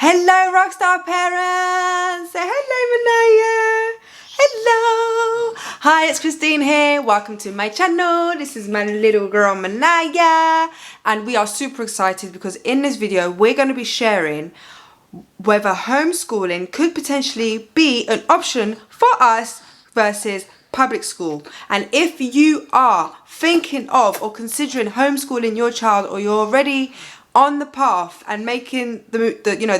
Hello, Rockstar parents! Say hello, Manaya! Hello! Hi, it's Christine here. Welcome to my channel. This is my little girl, Manaya. And we are super excited because in this video, we're going to be sharing whether homeschooling could potentially be an option for us versus public school. And if you are thinking of or considering homeschooling your child, or you're already on the path and making the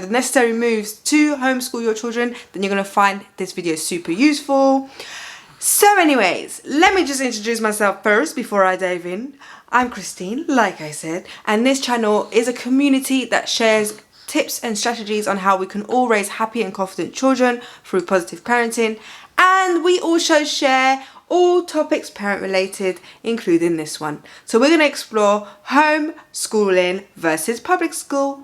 necessary moves to homeschool your children, then you're going to find this video super useful. So anyways, let me just introduce myself first before I dive in. I'm Christine, like I said, and this channel is a community that shares tips and strategies on how we can all raise happy and confident children through positive parenting. And we also share all topics parent related, including this one. So we're going to explore homeschooling versus public school.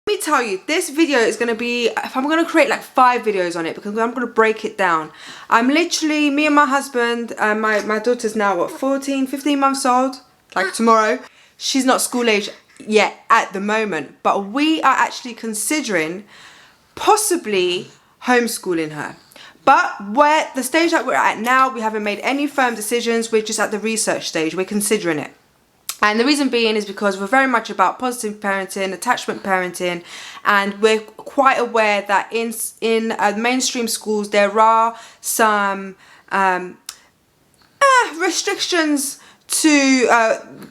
Let me tell you, this video is going to be, I'm going to create like 5 videos on it because I'm going to break it down. I'm literally, me and my husband, my daughter's now what, 15 months old, like tomorrow. She's not school age yet at the moment, but we are actually considering possibly homeschooling her. But where the stage that we're at now, we haven't made any firm decisions. We're just at the research stage. We're considering it. And the reason being is because we're very much about positive parenting, attachment parenting, and we're quite aware that in mainstream schools there are some restrictions to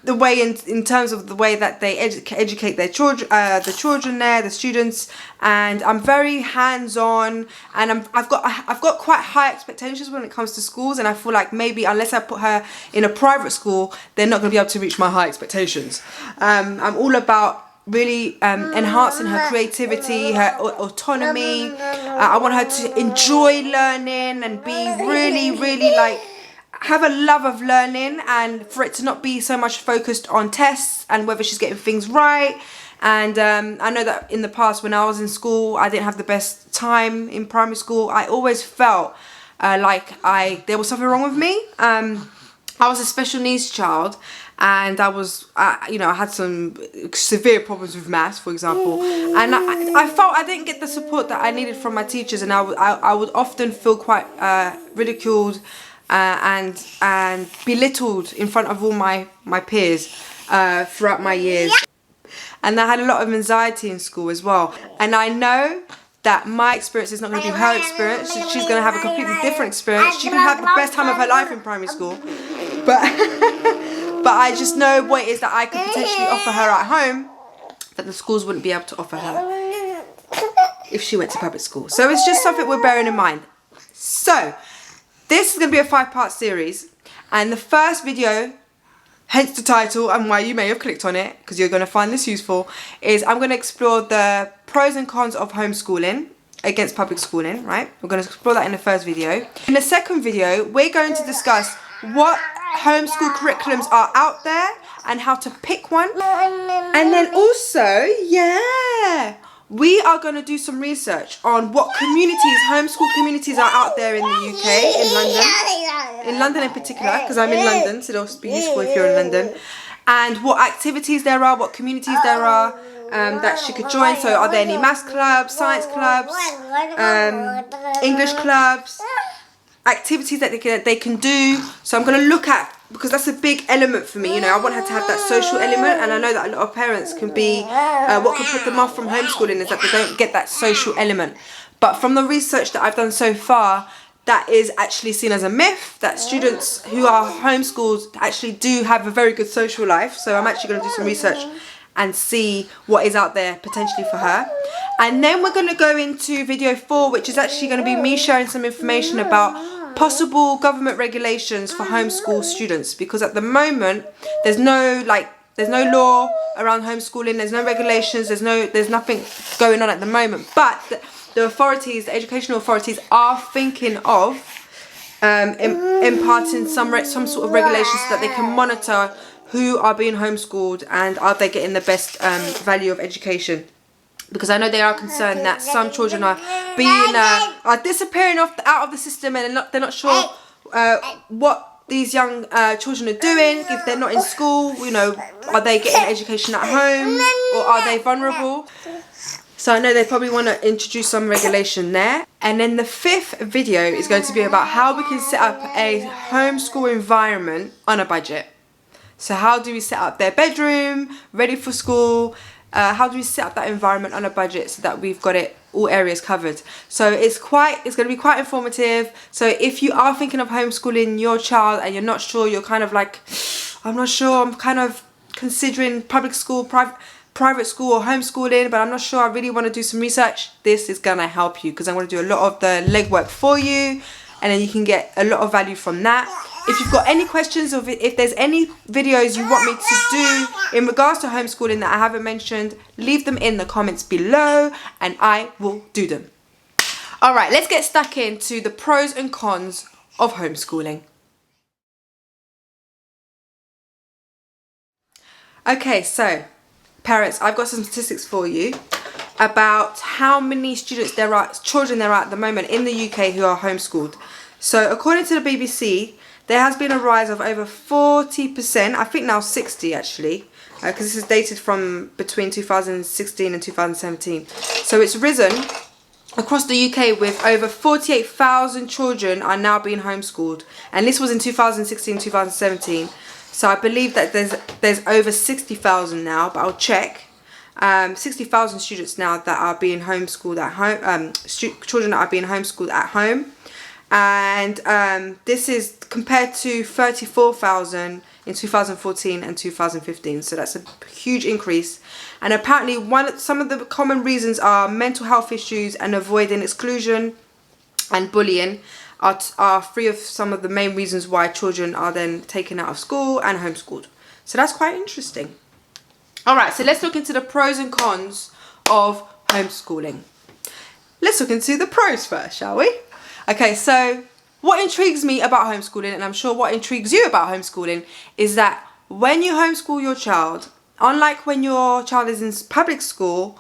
the way in terms of the way that they educate their children, the students. And I'm very hands-on, and I've got quite high expectations when it comes to schools, and I feel like maybe unless I put her in a private school, they're not going to be able to reach my high expectations. I'm all about really enhancing her creativity, her autonomy. I want her to enjoy learning and be really like have a love of learning, and for it to not be so much focused on tests and whether she's getting things right. And I know that in the past when I was in school, I didn't have the best time in primary school. I always felt like there was something wrong with me. I was a special needs child, and I was I had some severe problems with maths, for example, and I felt I didn't get the support that I needed from my teachers, and I would often feel quite ridiculed and belittled in front of all my peers throughout my years. And I had a lot of anxiety in school as well. And I know that my experience is not going to be her experience. She's going to have a completely different experience. She can have the best time of her life in primary school. But I just know what it is that I could potentially offer her at home that the schools wouldn't be able to offer her if she went to public school. So it's just something we're bearing in mind. So this is going to be a 5-part series, and the first video, hence the title and why you may have clicked on it, because you're going to find this useful, is I'm going to explore the pros and cons of homeschooling against public schooling, right? We're going to explore that in the first video. In the second video, we're going to discuss what homeschool curriculums are out there and how to pick one. And then also, we are going to do some research on what homeschool communities are out there in the UK, in London in particular, because I'm in London, so it'll be useful if you're in London, and what activities there are, what communities there are that she could join. So are there any maths clubs, science clubs, English clubs, activities that they can do. So I'm going to look at, because that's a big element for me, I want her to have that social element, and I know that a lot of parents can be, what can put them off from homeschooling is that they don't get that social element. But from the research that I've done so far, that is actually seen as a myth, that students who are homeschooled actually do have a very good social life. So I'm actually going to do some research and see what is out there potentially for her. And then we're going to go into video 4, which is actually going to be me sharing some information about possible government regulations for homeschool students, because at the moment there's no law around homeschooling, there's no regulations, there's nothing going on at the moment. But the educational authorities are thinking of imparting some sort of regulations so that they can monitor who are being homeschooled and are they getting the best value of education. Because I know they are concerned that some children are disappearing out of the system, and they're not sure what these young children are doing, if they're not in school, you know, are they getting education at home, or are they vulnerable? So I know they probably want to introduce some regulation there. And then the 5th video is going to be about how we can set up a homeschool environment on a budget. So how do we set up their bedroom, ready for school? How do we set up that environment on a budget so that we've got it all areas covered? So it's going to be quite informative. So if you are thinking of homeschooling your child and you're not sure, you're kind of like, I'm not sure, I'm kind of considering public school, private school or homeschooling, but I'm not sure, I really want to do some research, this is going to help you, because I'm going to do a lot of the legwork for you, and then you can get a lot of value from that. If you've got any questions, or if there's any videos you want me to do in regards to homeschooling that I haven't mentioned, leave them in the comments below and I will do them. Alright, let's get stuck into the pros and cons of homeschooling. Okay, so parents, I've got some statistics for you about how many children there are at the moment in the UK who are homeschooled. So according to the BBC, there has been a rise of over 40%, I think now 60 actually, because this is dated from between 2016 and 2017. So it's risen across the UK with over 48,000 children are now being homeschooled. And this was in 2016, 2017. So I believe that there's over 60,000 now, but I'll check. 60,000 students now that are being homeschooled at home, children that are being homeschooled at home. And this is compared to 34,000 in 2014 and 2015, so that's a huge increase. And apparently some of the common reasons are mental health issues and avoiding exclusion and bullying are three of some of the main reasons why children are then taken out of school and homeschooled. So that's quite interesting. Alright, so let's look into the pros and cons of homeschooling. Let's look into the pros first, shall we? Okay, so what intrigues me about homeschooling, and I'm sure what intrigues you about homeschooling, is that when you homeschool your child, unlike when your child is in public school,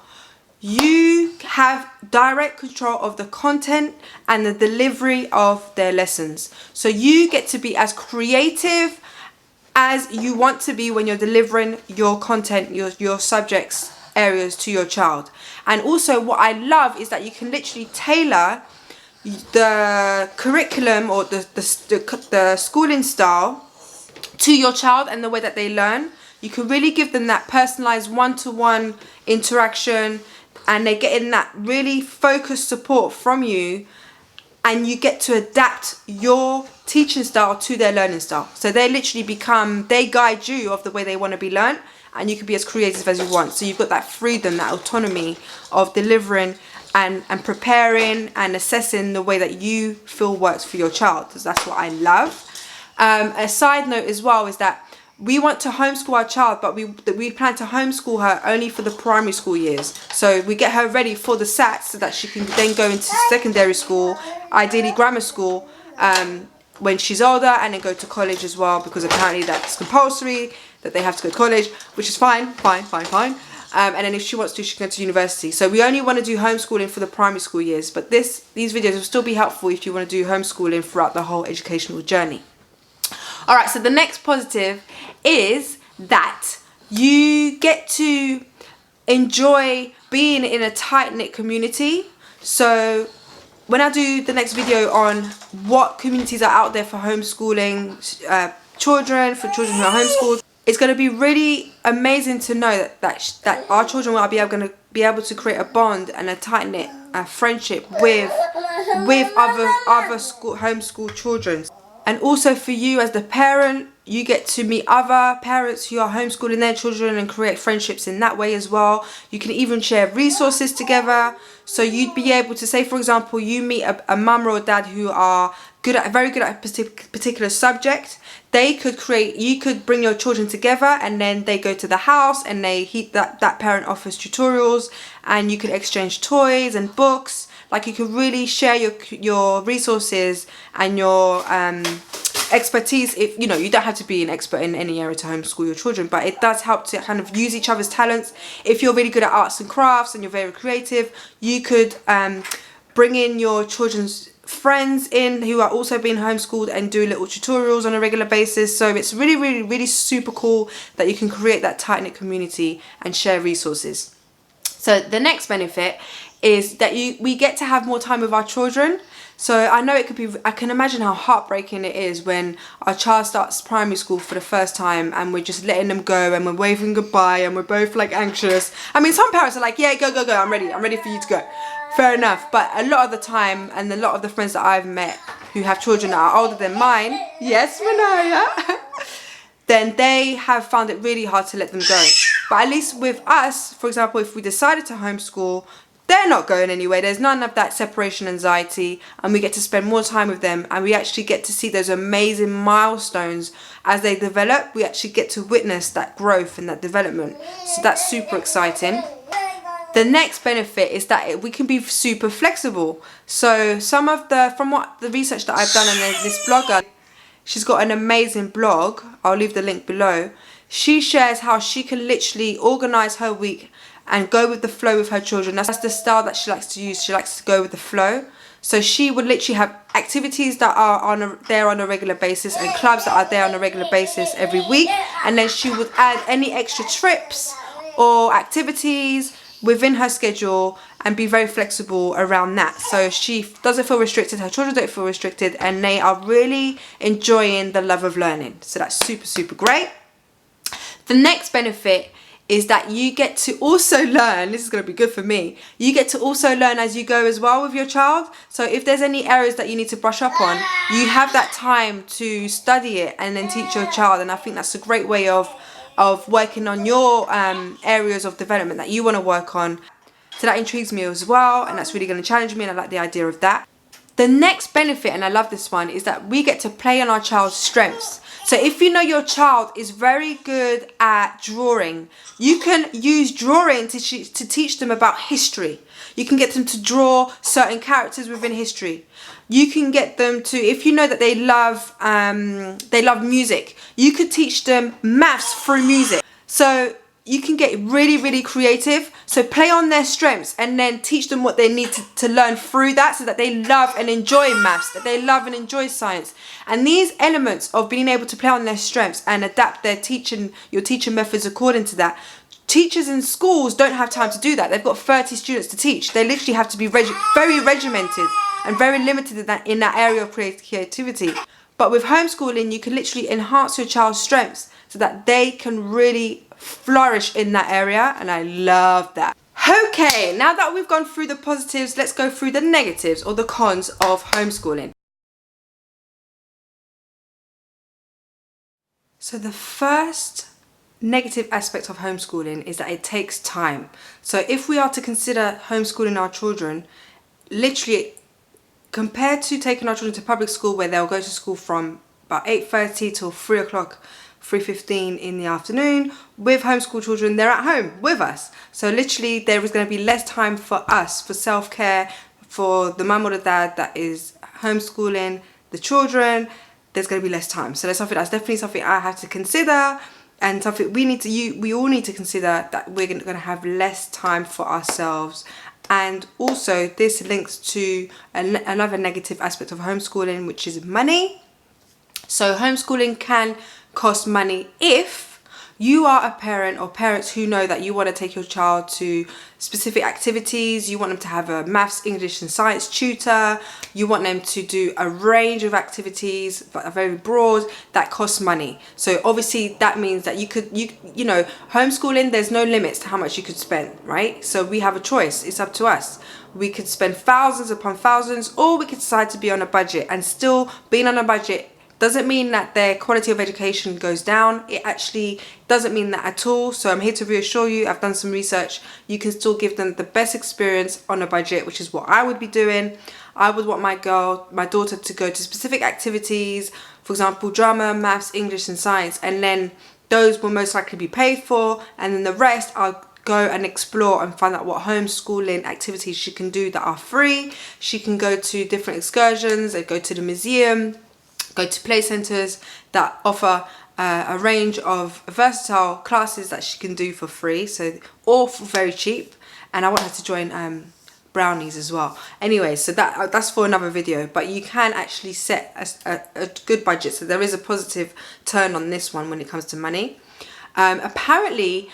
you have direct control of the content and the delivery of their lessons. So you get to be as creative as you want to be when you're delivering your content, your subjects areas to your child. And also what I love is that you can literally tailor the curriculum or the schooling style to your child and the way that they learn. You can really give them that personalized one-to-one interaction, and they're getting that really focused support from you, and you get to adapt your teaching style to their learning style. So they literally they guide you of the way they want to be learned, and you can be as creative as you want. So you've got that freedom, that autonomy of delivering and preparing and assessing the way that you feel works for your child. So that's what I love. A side note as well is that we want to homeschool our child, but we plan to homeschool her only for the primary school years. So we get her ready for the SATs so that she can then go into secondary school, ideally grammar school, when she's older, and then go to college as well, because apparently that's compulsory, that they have to go to college, which is fine. And then if she wants to, she can go to university. So we only want to do homeschooling for the primary school years, but these videos will still be helpful if you want to do homeschooling throughout the whole educational journey. Alright, so the next positive is that you get to enjoy being in a tight-knit community. So when I do the next video on what communities are out there for homeschooling children, for children who are homeschooled, it's going to be really amazing to know that our children will be able to create a bond and a tight-knit friendship with other homeschooled children. And also for you as the parent, you get to meet other parents who are homeschooling their children and create friendships in that way as well. You can even share resources together. So you'd be able to say, for example, you meet a mum or a dad who are very good at a particular subject. You could bring your children together, and then they go to the house and that parent offers tutorials, and you could exchange toys and books. Like, you can really share your resources and your expertise. If you don't have to be an expert in any area to homeschool your children, but it does help to kind of use each other's talents. If you're really good at arts and crafts and you're very creative, you could bring in your children's friends in who are also being homeschooled and do little tutorials on a regular basis. So it's really super cool that you can create that tight-knit community and share resources. So the next benefit is that we get to have more time with our children. So I know it could be, I can imagine how heartbreaking it is when our child starts primary school for the first time and we're just letting them go and we're waving goodbye and we're both like anxious. I mean, some parents are like, yeah, go, I'm ready for you to go. Fair enough. But a lot of the time, and a lot of the friends that I've met who have children that are older than mine, yes, Manaya, then they have found it really hard to let them go. But at least with us, for example, if we decided to homeschool, they're not going anywhere. There's none of that separation anxiety, and we get to spend more time with them, and we actually get to see those amazing milestones as they develop. We actually get to witness that growth and that development. So that's super exciting. The next benefit is that we can be super flexible. So from what the research that I've done, and this blogger, she's got an amazing blog. I'll leave the link below. She shares how she can literally organize her week and go with the flow with her children. That's the style that she likes to use. She likes to go with the flow. So she would literally have activities that are there on a regular basis and clubs that are there on a regular basis every week. And then she would add any extra trips or activities within her schedule and be very flexible around that. So she doesn't feel restricted, her children don't feel restricted, and they are really enjoying the love of learning. So that's super great. The next benefit is that you get to also learn, this is going to be good for me, you get to also learn as you go as well with your child. So if there's any areas that you need to brush up on, you have that time to study it and then teach your child. And I think that's a great way of working on your areas of development that you want to work on. So that intrigues me as well, and that's really going to challenge me, and I like the idea of that. The next benefit, and I love this one, is that we get to play on our child's strengths. So if you know your child is very good at drawing, you can use drawing to teach them about history. You can get them to draw certain characters within history. You can get them to, if you know that they love music, you could teach them maths through music. So you can get really creative. So play on their strengths and then teach them what they need to learn through that, so that they love and enjoy maths, that they love and enjoy science. And these elements of being able to play on their strengths and adapt your teaching methods according to that. Teachers in schools don't have time to do that. They've got 30 students to teach. They literally have to be very regimented and very limited in that area of creativity. But with homeschooling, you can literally enhance your child's strengths so that they can really flourish in that area, and I love that. Okay, now that we've gone through the positives, let's go through the negatives or the cons of homeschooling. So the first negative aspect of homeschooling is that it takes time. So if we are to consider homeschooling our children, literally compared to taking our children to public school, where they'll go to school from about 8:30 till 3 o'clock, 3:15 in the afternoon, with homeschool children, they're at home with us. So literally there is going to be less time for us, for self-care, for the mum or the dad that is homeschooling the children. There's going to be less time. So that's definitely something I have to consider, and something we all need to consider, that we're going to have less time for ourselves. And also this links to another negative aspect of homeschooling, which is money. So homeschooling can cost money if you are a parent or parents who know that you want to take your child to specific activities. You want them to have a maths, English and science tutor. You want them to do a range of activities that are very broad, that costs money. So obviously that means that you know, homeschooling, there's no limits to how much you could spend, right? So we have a choice. It's up to us. We could spend thousands upon thousands, or we could decide to be on a budget. And still being on a budget doesn't mean that their quality of education goes down. It actually doesn't mean that at all. So I'm here to reassure you, I've done some research. You can still give them the best experience on a budget, which is what I would be doing. I would want my daughter to go to specific activities, for example, drama, maths, English and science, and then those will most likely be paid for. And then the rest, I'll go and explore and find out what homeschooling activities she can do that are free. She can go to different excursions, and go to the museum, go to play centres that offer a range of versatile classes that she can do for free, so, or for very cheap. And I want her to join brownies as well. Anyway, so that's for another video, but you can actually set a good budget. So there is a positive turn on this one when it comes to money. Apparently,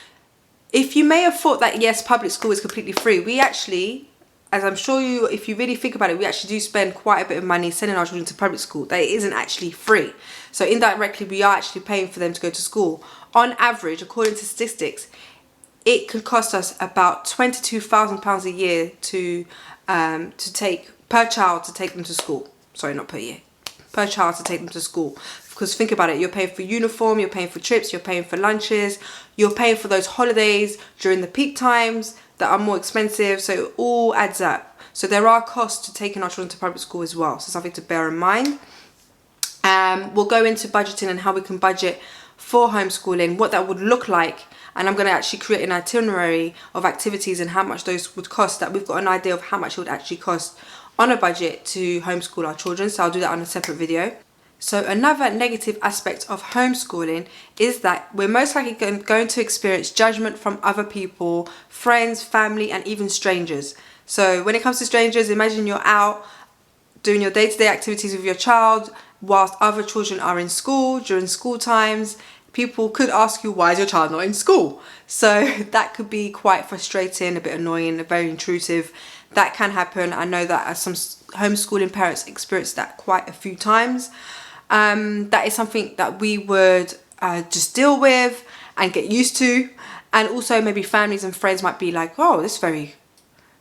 if you may have thought that, yes, public school is completely free, we actually, as I'm sure you, if you really think about it, we actually do spend quite a bit of money sending our children to public school. That it isn't actually free. So indirectly, we are actually paying for them to go to school. On average, according to statistics, it could cost us about £22,000 a year to take per child to take them to school. Sorry, not per year. Per child to take them to school. Because think about it, you're paying for uniform, you're paying for trips, you're paying for lunches, you're paying for those holidays during the peak times that are more expensive. So it all adds up. So there are costs to taking our children to public school as well. So something to bear in mind. We'll go into budgeting and how we can budget for homeschooling, what that would look like. And I'm going to actually create an itinerary of activities and how much those would cost, that we've got an idea of how much it would actually cost on a budget to homeschool our children. So I'll do that on a separate video. So another negative aspect of homeschooling is that we're most likely going to experience judgment from other people, friends, family, and even strangers. So when it comes to strangers, imagine you're out doing your day-to-day activities with your child whilst other children are in school during school times. People could ask you, why is your child not in school? So that could be quite frustrating, a bit annoying, very intrusive. That can happen. I know that as some homeschooling parents experience that quite a few times. That is something that we would just deal with and get used to. And also maybe families and friends might be like, oh, this is very,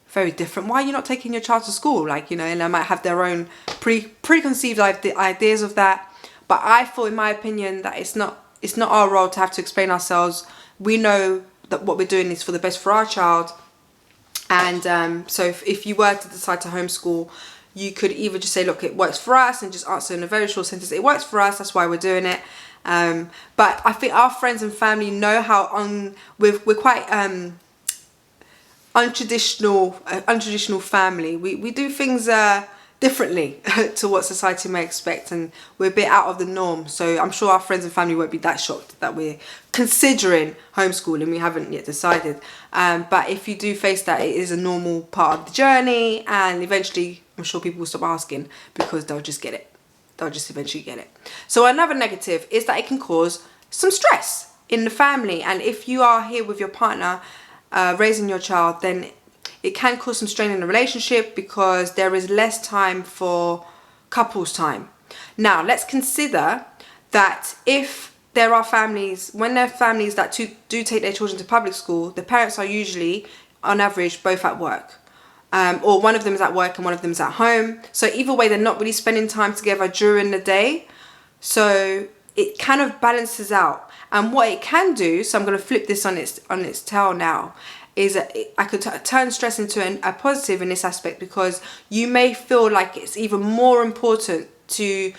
very different. Why are you not taking your child to school? Like, you know, and they might have their own preconceived ideas of that. But I thought, in my opinion, that it's not our role to have to explain ourselves. We know that what we're doing is for the best for our child. And so if you were to decide to homeschool, you could either just say, look, it works for us, and just answer in a very short sentence, it works for us, that's why we're doing it. But I think our friends and family know how we're quite untraditional family. We do things differently to what society may expect, and we're a bit out of the norm. So I'm sure our friends and family won't be that shocked that we're considering homeschooling. We haven't yet decided. But if you do face that, it is a normal part of the journey, and eventually I'm sure people will stop asking because they'll just get it. They'll just eventually get it. So another negative is that it can cause some stress in the family. And if you are here with your partner raising your child, then it can cause some strain in the relationship because there is less time for couples time. Now, let's consider that if there are families, when there are families that do take their children to public school, the parents are usually, on average, both at work. Or one of them is at work and one of them is at home. So either way, they're not really spending time together during the day. So it kind of balances out. And what it can do, so I'm going to flip this on its tail now, is that I could turn stress into a positive in this aspect, because you may feel like it's even more important to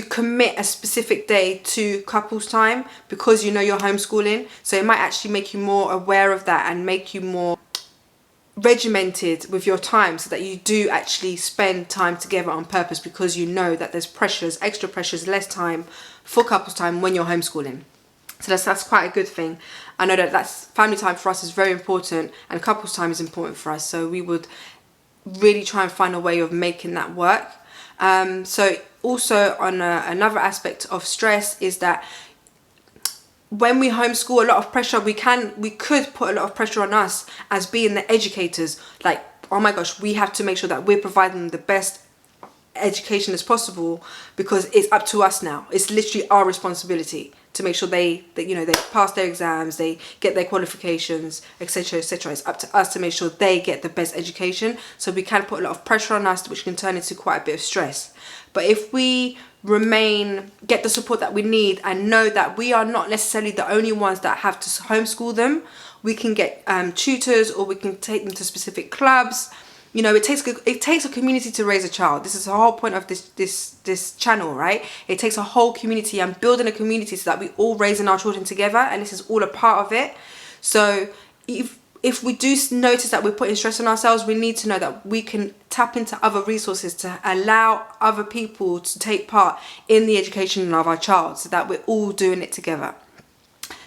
commit a specific day to couples time because you know you're homeschooling. So it might actually make you more aware of that and make you more regimented with your time, so that you do actually spend time together on purpose, because you know that there's pressures, extra pressures, less time for couples time when you're homeschooling. So that's quite a good thing. I know that family time for us is very important, and couples time is important for us. So we would really try and find a way of making that work. So also on another aspect of stress is that when we homeschool, a lot of pressure, we could put a lot of pressure on us as being the educators. Like, oh my gosh, we have to make sure that we're providing the best education as possible, because it's up to us now. It's literally our responsibility to make sure they pass their exams, they get their qualifications, etc., etc. It's up to us to make sure they get the best education. So we can put a lot of pressure on us, which can turn into quite a bit of stress. But if we get the support that we need, and know that we are not necessarily the only ones that have to homeschool them, we can get tutors, or we can take them to specific clubs. You know, it takes a community to raise a child. This is the whole point of this channel, right? It takes a whole community, and building a community so that we all raising our children together, and this is all a part of it. So if we do notice that we're putting stress on ourselves, we need to know that we can tap into other resources to allow other people to take part in the education of our child, so that we're all doing it together.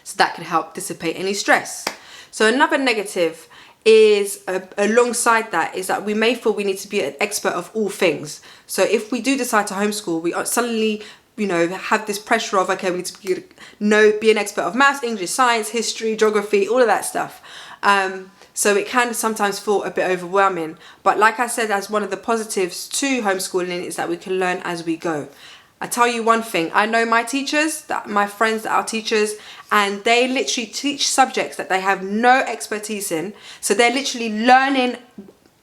So that can help dissipate any stress. So another negative is alongside that is that we may feel we need to be an expert of all things. So if we do decide to homeschool, we suddenly, you know, have this pressure of, okay, we need to be an expert of maths, English, science, history, geography, all of that stuff. So it can sometimes feel a bit overwhelming. But like I said, as one of the positives to homeschooling is that we can learn as we go. I tell you one thing, I know my teachers, my friends that are teachers, and they literally teach subjects that they have no expertise in. So they're literally learning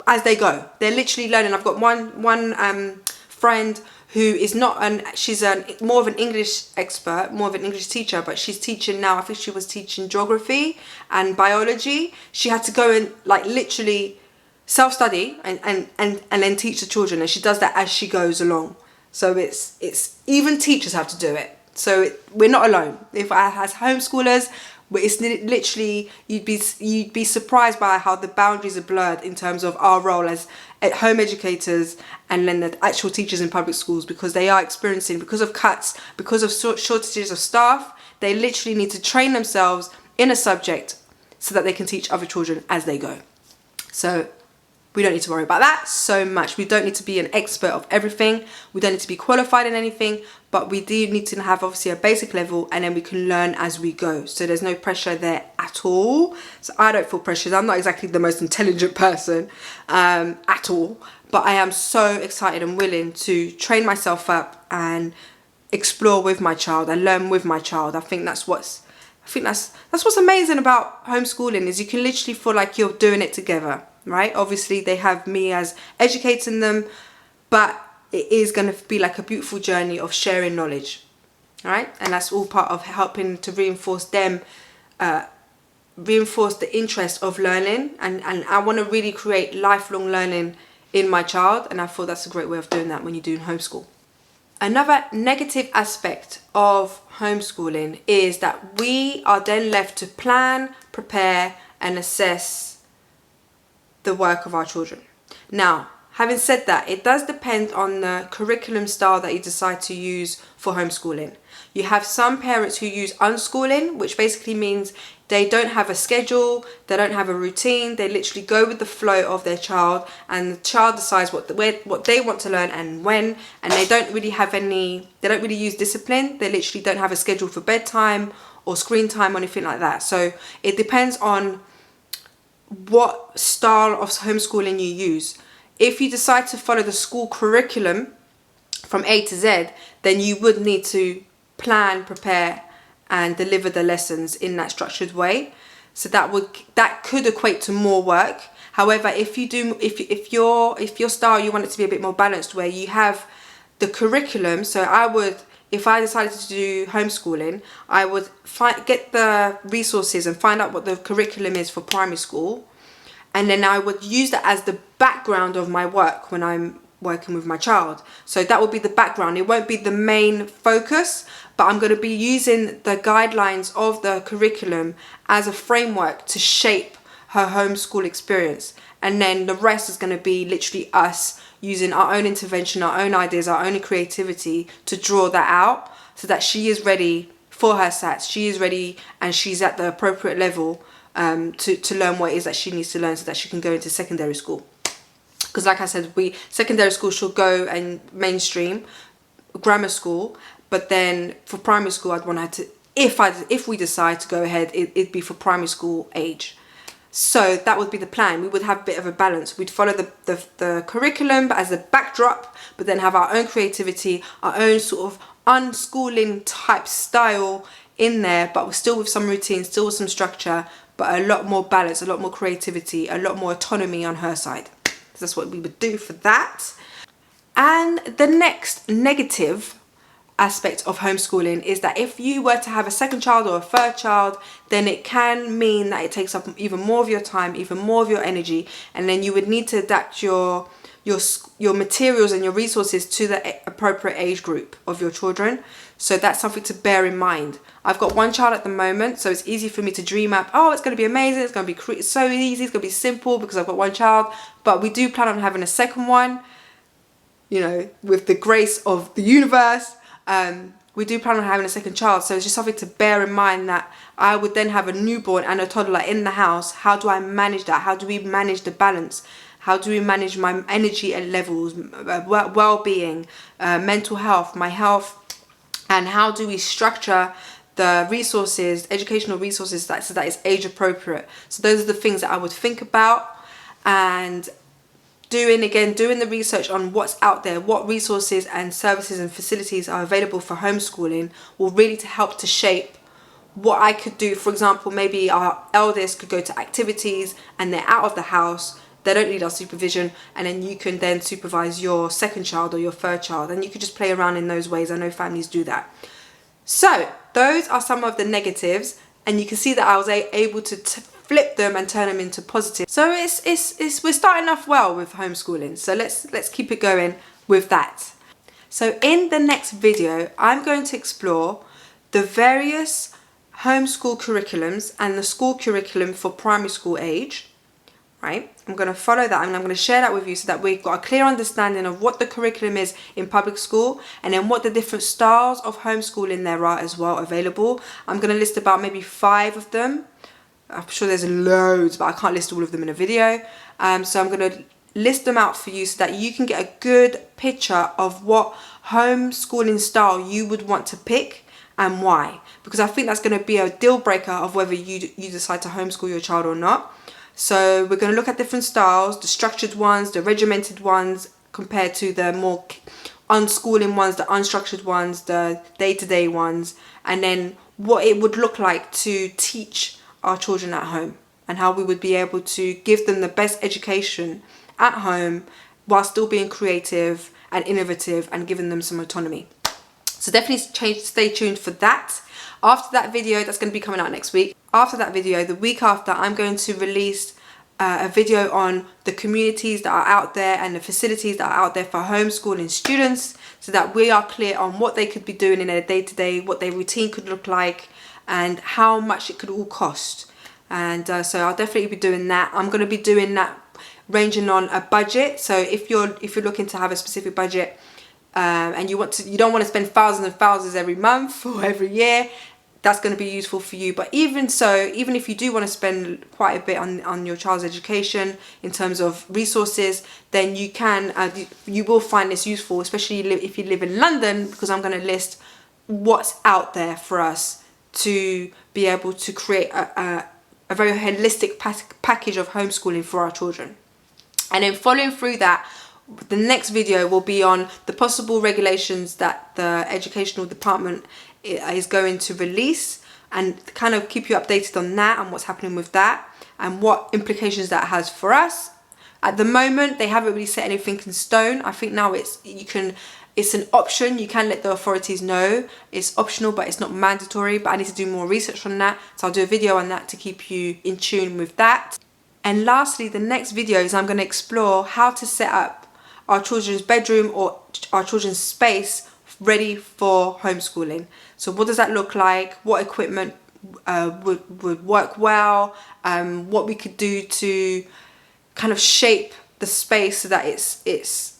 as they go. They're literally learning. I've got one friend who is she's more of an English expert, more of an English teacher, but she's teaching now. I think she was teaching geography and biology. She had to go and like literally self-study and then teach the children, and she does that as she goes along. So it's even teachers have to do it. So we're not alone. If as homeschoolers, it's literally you'd be surprised by how the boundaries are blurred in terms of our role as home educators and then the actual teachers in public schools, because they are experiencing, because of cuts, because of shortages of staff, they literally need to train themselves in a subject so that they can teach other children as they go. So we don't need to worry about that so much. We don't need to be an expert of everything. We don't need to be qualified in anything, but we do need to have obviously a basic level, and then we can learn as we go. So there's no pressure there at all. So I don't feel pressured. I'm not exactly the most intelligent person at all, but I am so excited and willing to train myself up and explore with my child and learn with my child. I think that's what's amazing about homeschooling, is you can literally feel like you're doing it together. Right? Obviously they have me as educating them, but it is going to be like a beautiful journey of sharing knowledge, right? And that's all part of helping to reinforce them, reinforce the interest of learning, and I want to really create lifelong learning in my child, and I feel that's a great way of doing that when you're doing homeschool. Another negative aspect of homeschooling is that we are then left to plan, prepare and assess the work of our children. Now, having said that, it does depend on the curriculum style that you decide to use for homeschooling. You have some parents who use unschooling, which basically means they don't have a schedule, they don't have a routine, they literally go with the flow of their child, and the child decides what they want to learn and when, and they don't really use discipline. They literally don't have a schedule for bedtime or screen time or anything like that. So it depends on what style of homeschooling you use. If you decide to follow the school curriculum from A to Z, then you would need to plan, prepare and deliver the lessons in that structured way. So that could equate to more work. However, if your style, you want it to be a bit more balanced, where you have the curriculum. So if I decided to do homeschooling, I would get the resources and find out what the curriculum is for primary school. And then I would use that as the background of my work when I'm working with my child. So that would be the background. It won't be the main focus, but I'm going to be using the guidelines of the curriculum as a framework to shape her homeschool experience. And then the rest is going to be literally us using our own intervention, our own ideas, our own creativity to draw that out, so that she is ready for her SATs. She is ready and she's at the appropriate level to learn what it is that she needs to learn, so that she can go into secondary school. Because like I said, secondary school should go and mainstream, grammar school, but then for primary school I'd want her to, if we decide to go ahead, it'd be for primary school age. So that would be the plan. We would have a bit of a balance. We'd follow the curriculum as a backdrop, but then have our own creativity, our own sort of unschooling type style in there, but we're still with some routine, still with some structure, but a lot more balance, a lot more creativity, a lot more autonomy on her side. So that's what we would do for that. And the next negative aspect of homeschooling is that if you were to have a second child or a third child, then it can mean that it takes up even more of your time, even more of your energy, and then you would need to adapt your materials and your resources to the appropriate age group of your children. So that's something to bear in mind. I've got one child at the moment, so it's easy for me to dream up, oh, it's going to be amazing, it's going to be so easy, it's going to be simple because I've got one child. But we do plan on having a second one, you know, with the grace of the universe. we do plan on having a second child, so it's just something to bear in mind, that I would then have a newborn and a toddler in the house. How do I manage that? How do we manage the balance? How do we manage my energy levels, well-being, mental health, my health, and how do we structure the resources, educational resources, so that it's age appropriate? So those are the things that I would think about, and doing the research on what's out there, what resources and services and facilities are available for homeschooling, will really to help to shape what I could do. For example, maybe our eldest could go to activities and they're out of the house, they don't need our supervision, and then you can then supervise your second child or your third child, and you could just play around in those ways. I know families do that. So those are some of the negatives, and you can see that I was able to flip them and turn them into positive. So we're starting off well with homeschooling. So let's keep it going with that. So in the next video, I'm going to explore the various homeschool curriculums and the school curriculum for primary school age. Right, I'm going to follow that, and I'm going to share that with you so that we've got a clear understanding of what the curriculum is in public school, and then what the different styles of homeschooling there are as well available. I'm going to list about maybe 5 of them. I'm sure there's loads, but I can't list all of them in a video. So I'm going to list them out for you so that you can get a good picture of what homeschooling style you would want to pick and why. Because I think that's going to be a deal breaker of whether you decide to homeschool your child or not. So we're going to look at different styles, the structured ones, the regimented ones, compared to the more unschooling ones, the unstructured ones, the day-to-day ones, and then what it would look like to teach our children at home, and how we would be able to give them the best education at home while still being creative and innovative and giving them some autonomy. So definitely stay tuned for that. After that video, that's going to be coming out next week. After that video, the week after, I'm going to release a video on the communities that are out there and the facilities that are out there for homeschooling students, so that we are clear on what they could be doing in their day-to-day, what their routine could look like, and how much it could all cost. And so I'll definitely be doing that. I'm going to be doing that ranging on a budget. So if you're looking to have a specific budget, and you don't want to spend thousands and thousands every month or every year, that's going to be useful for you. But even so, even if you do want to spend quite a bit on your child's education in terms of resources, then you can you will find this useful, especially if you live in London, because I'm going to list what's out there for us to be able to create a very holistic package of homeschooling for our children. And then following through that, the next video will be on the possible regulations that the educational department is going to release, and kind of keep you updated on that and what's happening with that and what implications that has for us. At the moment, they haven't really set anything in stone. I think now it's an option. You can let the authorities know it's optional, but it's not mandatory. But I need to do more research on that, so I'll do a video on that to keep you in tune with that. And lastly, the next videos, I'm going to explore how to set up our children's bedroom or our children's space ready for homeschooling. So what does that look like? What equipment would work well? What we could do to kind of shape the space so that it's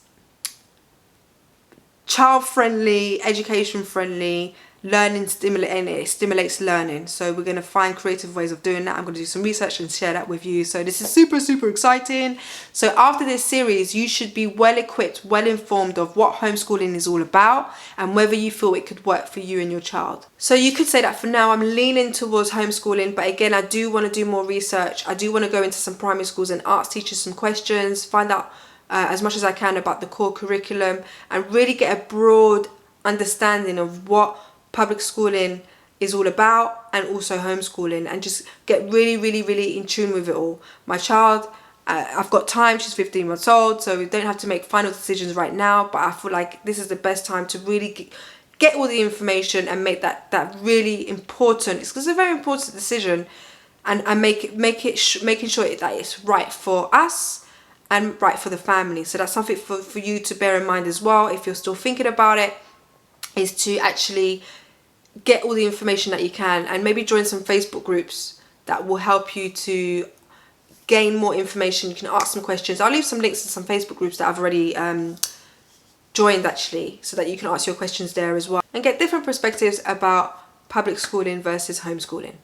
child friendly, education friendly, learning and it stimulates learning. So we're going to find creative ways of doing that. I'm going to do some research and share that with you. So this is super exciting. So after this series, you should be well equipped, well informed of what homeschooling is all about and whether you feel it could work for you and your child. So you could say that for now I'm leaning towards homeschooling, but again, I do want to do more research. I do want to go into some primary schools and arts teachers some questions, find out as much as I can about the core curriculum, and really get a broad understanding of what public schooling is all about, and also homeschooling, and just get really in tune with it all. My child, I've got time, she's 15 months old, so we don't have to make final decisions right now, but I feel like this is the best time to really get all the information and make that really important. It's a very important decision, and making sure that it's right for us and right for the family. So that's something for you to bear in mind as well, if you're still thinking about it, is to actually get all the information that you can, and maybe join some Facebook groups that will help you to gain more information. You can ask some questions. I'll leave some links to some Facebook groups that I've already joined actually, so that you can ask your questions there as well and get different perspectives about public schooling versus homeschooling.